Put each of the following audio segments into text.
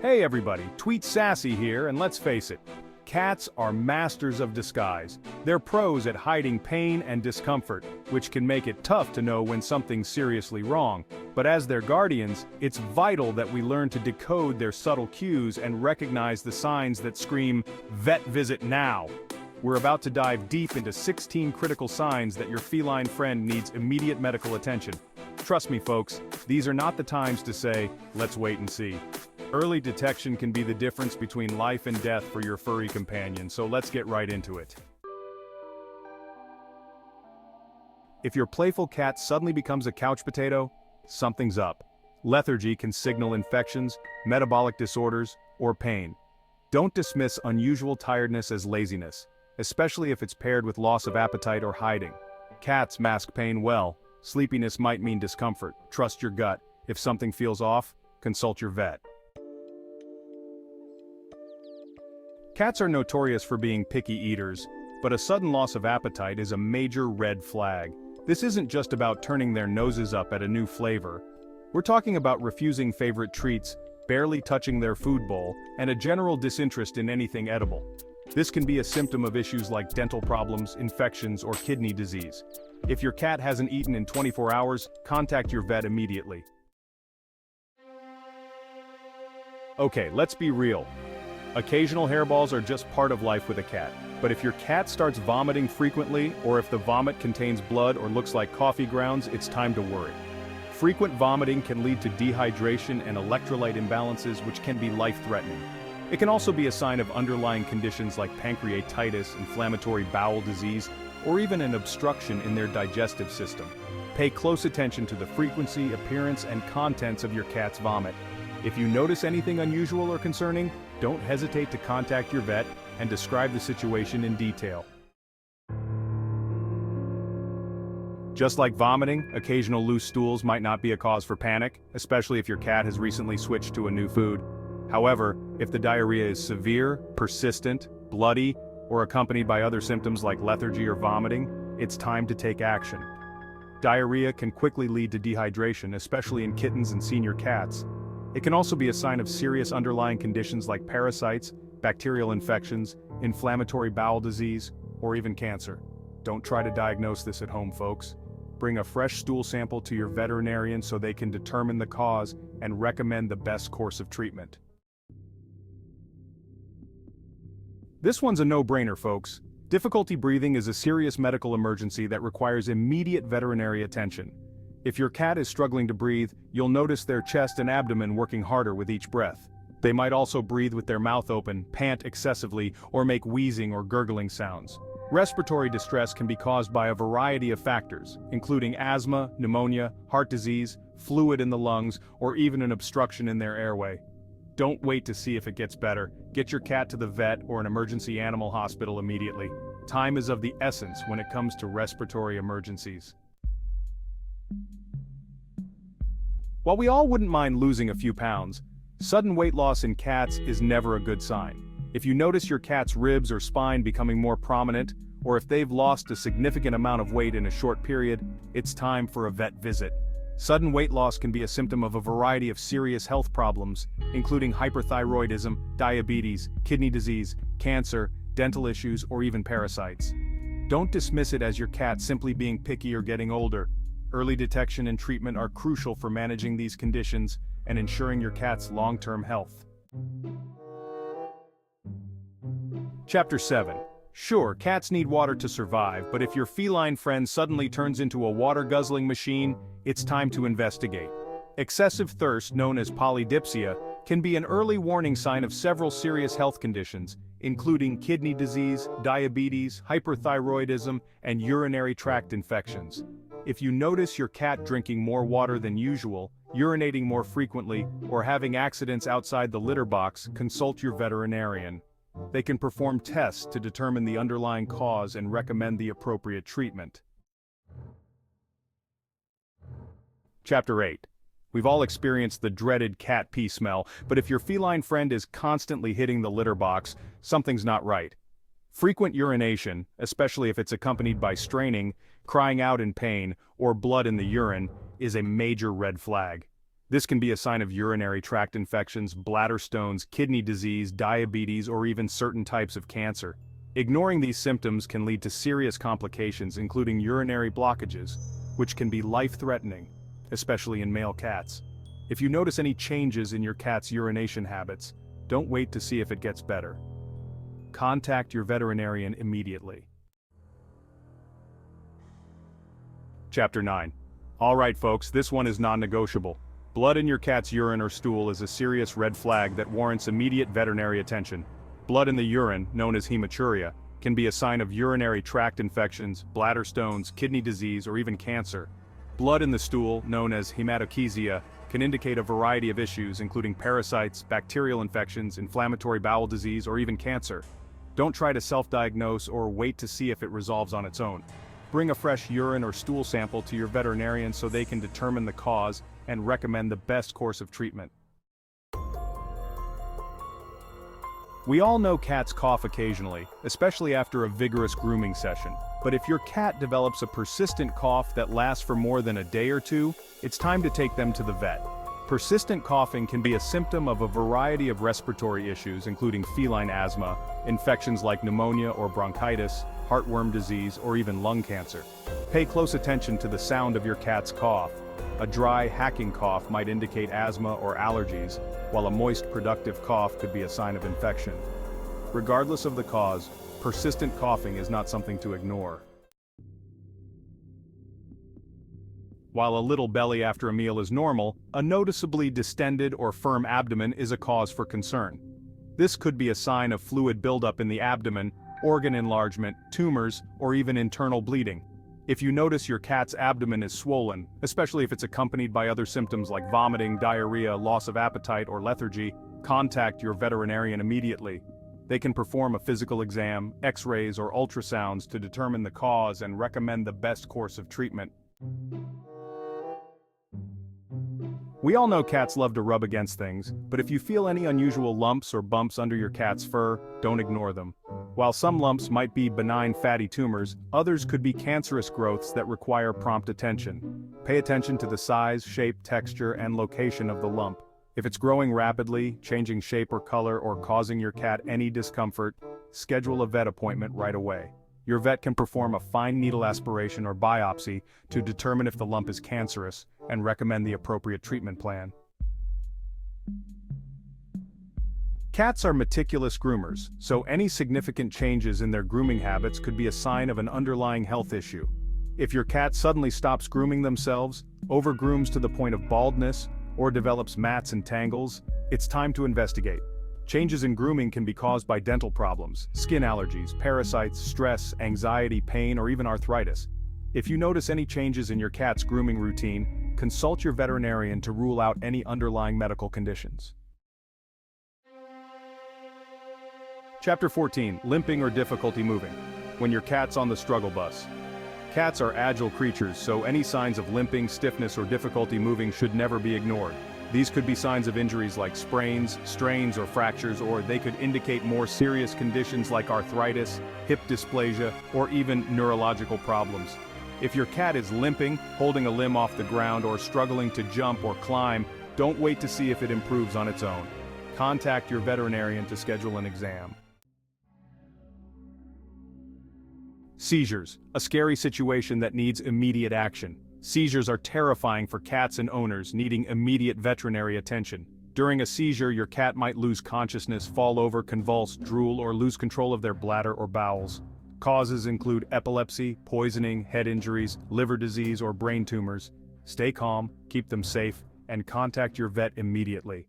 Hey everybody, Tweet Sassy here, and let's face it, cats are masters of disguise. They're pros at hiding pain and discomfort, which can make it tough to know when something's seriously wrong. But as their guardians, it's vital that we learn to decode their subtle cues and recognize the signs that scream, "Vet visit now!" We're about to dive deep into 16 critical signs that your feline friend needs immediate medical attention. Trust me folks, these are not the times to say, "Let's wait and see." Early detection can be the difference between life and death for your furry companion, so let's get right into it. If your playful cat suddenly becomes a couch potato, something's up. Lethargy can signal infections, metabolic disorders, or pain. Don't dismiss unusual tiredness as laziness, especially if it's paired with loss of appetite or hiding. Cats mask pain well. Sleepiness might mean discomfort. Trust your gut. If something feels off, consult your vet. Cats are notorious for being picky eaters, but a sudden loss of appetite is a major red flag. This isn't just about turning their noses up at a new flavor. We're talking about refusing favorite treats, barely touching their food bowl, and a general disinterest in anything edible. This can be a symptom of issues like dental problems, infections, or kidney disease. If your cat hasn't eaten in 24 hours, contact your vet immediately. Okay, let's be real. Occasional hairballs are just part of life with a cat. But if your cat starts vomiting frequently, or if the vomit contains blood or looks like coffee grounds, it's time to worry. Frequent vomiting can lead to dehydration and electrolyte imbalances, which can be life-threatening. It can also be a sign of underlying conditions like pancreatitis, inflammatory bowel disease, or even an obstruction in their digestive system. Pay close attention to the frequency, appearance, and contents of your cat's vomit. If you notice anything unusual or concerning, don't hesitate to contact your vet and describe the situation in detail. Just like vomiting, occasional loose stools might not be a cause for panic, especially if your cat has recently switched to a new food. However, if the diarrhea is severe, persistent, bloody, or accompanied by other symptoms like lethargy or vomiting, it's time to take action. Diarrhea can quickly lead to dehydration, especially in kittens and senior cats. It can also be a sign of serious underlying conditions like parasites, bacterial infections, inflammatory bowel disease, or even cancer. Don't try to diagnose this at home, folks. Bring a fresh stool sample to your veterinarian so they can determine the cause and recommend the best course of treatment. This one's a no-brainer, folks. Difficulty breathing is a serious medical emergency that requires immediate veterinary attention. If your cat is struggling to breathe, you'll notice their chest and abdomen working harder with each breath. They might also breathe with their mouth open, pant excessively, or make wheezing or gurgling sounds. Respiratory distress can be caused by a variety of factors, including asthma, pneumonia, heart disease, fluid in the lungs, or even an obstruction in their airway. Don't wait to see if it gets better. Get your cat to the vet or an emergency animal hospital immediately. Time is of the essence when it comes to respiratory emergencies. While we all wouldn't mind losing a few pounds, sudden weight loss in cats is never a good sign. If you notice your cat's ribs or spine becoming more prominent, or if they've lost a significant amount of weight in a short period, it's time for a vet visit. Sudden weight loss can be a symptom of a variety of serious health problems, including hyperthyroidism, diabetes, kidney disease, cancer, dental issues, or even parasites. Don't dismiss it as your cat simply being picky or getting older. Early detection and treatment are crucial for managing these conditions and ensuring your cat's long-term health. Chapter 7. Sure, cats need water to survive, but if your feline friend suddenly turns into a water-guzzling machine, it's time to investigate. Excessive thirst, known as polydipsia, can be an early warning sign of several serious health conditions, including kidney disease, diabetes, hyperthyroidism, and urinary tract infections. If you notice your cat drinking more water than usual, urinating more frequently, or having accidents outside the litter box, consult your veterinarian. They can perform tests to determine the underlying cause and recommend the appropriate treatment. Chapter 8. We've all experienced the dreaded cat pee smell, but if your feline friend is constantly hitting the litter box, something's not right. Frequent urination, especially if it's accompanied by straining, crying out in pain, or blood in the urine, is a major red flag. This can be a sign of urinary tract infections, bladder stones, kidney disease, diabetes, or even certain types of cancer. Ignoring these symptoms can lead to serious complications, including urinary blockages, which can be life-threatening, especially in male cats. If you notice any changes in your cat's urination habits, don't wait to see if it gets better. Contact your veterinarian immediately. Chapter 9. Alright folks, this one is non-negotiable. Blood in your cat's urine or stool is a serious red flag that warrants immediate veterinary attention. Blood in the urine, known as hematuria, can be a sign of urinary tract infections, bladder stones, kidney disease, or even cancer. Blood in the stool, known as hematochezia, can indicate a variety of issues including parasites, bacterial infections, inflammatory bowel disease, or even cancer. Don't try to self-diagnose or wait to see if it resolves on its own. Bring a fresh urine or stool sample to your veterinarian so they can determine the cause and recommend the best course of treatment. We all know cats cough occasionally, especially after a vigorous grooming session. But if your cat develops a persistent cough that lasts for more than a day or two, it's time to take them to the vet. Persistent coughing can be a symptom of a variety of respiratory issues, including feline asthma, infections like pneumonia or bronchitis, heartworm disease, or even lung cancer. Pay close attention to the sound of your cat's cough. A dry, hacking cough might indicate asthma or allergies, while a moist, productive cough could be a sign of infection. Regardless of the cause, persistent coughing is not something to ignore. While a little belly after a meal is normal, a noticeably distended or firm abdomen is a cause for concern. This could be a sign of fluid buildup in the abdomen, organ enlargement, tumors, or even internal bleeding. If you notice your cat's abdomen is swollen, especially if it's accompanied by other symptoms like vomiting, diarrhea, loss of appetite, or lethargy, contact your veterinarian immediately. They can perform a physical exam, x-rays, or ultrasounds to determine the cause and recommend the best course of treatment. We all know cats love to rub against things, but if you feel any unusual lumps or bumps under your cat's fur, don't ignore them. While some lumps might be benign fatty tumors, others could be cancerous growths that require prompt attention. Pay attention to the size, shape, texture, and location of the lump. If it's growing rapidly, changing shape or color, or causing your cat any discomfort, schedule a vet appointment right away. Your vet can perform a fine needle aspiration or biopsy to determine if the lump is cancerous and recommend the appropriate treatment plan. Cats are meticulous groomers, so any significant changes in their grooming habits could be a sign of an underlying health issue. If your cat suddenly stops grooming themselves, overgrooms to the point of baldness, or develops mats and tangles, it's time to investigate. Changes in grooming can be caused by dental problems, skin allergies, parasites, stress, anxiety, pain, or even arthritis. If you notice any changes in your cat's grooming routine, consult your veterinarian to rule out any underlying medical conditions. Chapter 14. Limping or difficulty moving. When your cat's on the struggle bus. Cats are agile creatures, so any signs of limping, stiffness, or difficulty moving should never be ignored. These could be signs of injuries like sprains, strains, or fractures, or they could indicate more serious conditions like arthritis, hip dysplasia, or even neurological problems. If your cat is limping, holding a limb off the ground, or struggling to jump or climb, don't wait to see if it improves on its own. Contact your veterinarian to schedule an exam. Seizures, a scary situation that needs immediate action. Seizures are terrifying for cats and owners needing immediate veterinary attention. During a seizure, your cat might lose consciousness, fall over, convulse, drool, or lose control of their bladder or bowels. Causes include epilepsy, poisoning, head injuries, liver disease, or brain tumors. Stay calm, keep them safe, and contact your vet immediately.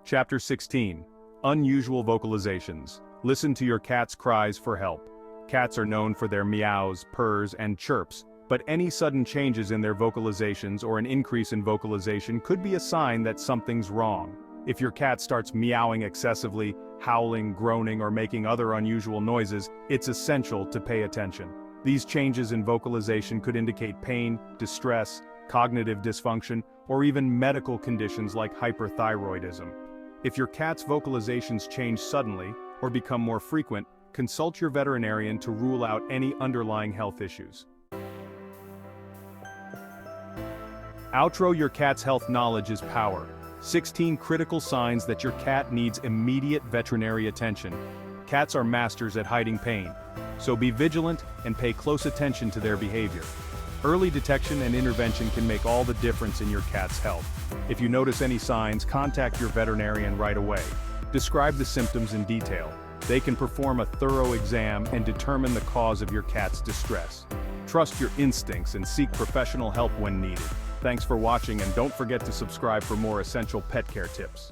Chapter 16. Unusual vocalizations. Listen to your cat's cries for help. Cats are known for their meows, purrs, and chirps, but any sudden changes in their vocalizations or an increase in vocalization could be a sign that something's wrong. If your cat starts meowing excessively, howling, groaning, or making other unusual noises, it's essential to pay attention. These changes in vocalization could indicate pain, distress, cognitive dysfunction, or even medical conditions like hyperthyroidism. If your cat's vocalizations change suddenly or become more frequent, consult your veterinarian to rule out any underlying health issues. Outro: your cat's health knowledge is power. 16 critical signs that your cat needs immediate veterinary attention. Cats are masters at hiding pain, so be vigilant and pay close attention to their behavior. Early detection and intervention can make all the difference in your cat's health. If you notice any signs, contact your veterinarian right away. Describe the symptoms in detail. They can perform a thorough exam and determine the cause of your cat's distress. Trust your instincts and seek professional help when needed. Thanks for watching, and don't forget to subscribe for more essential pet care tips.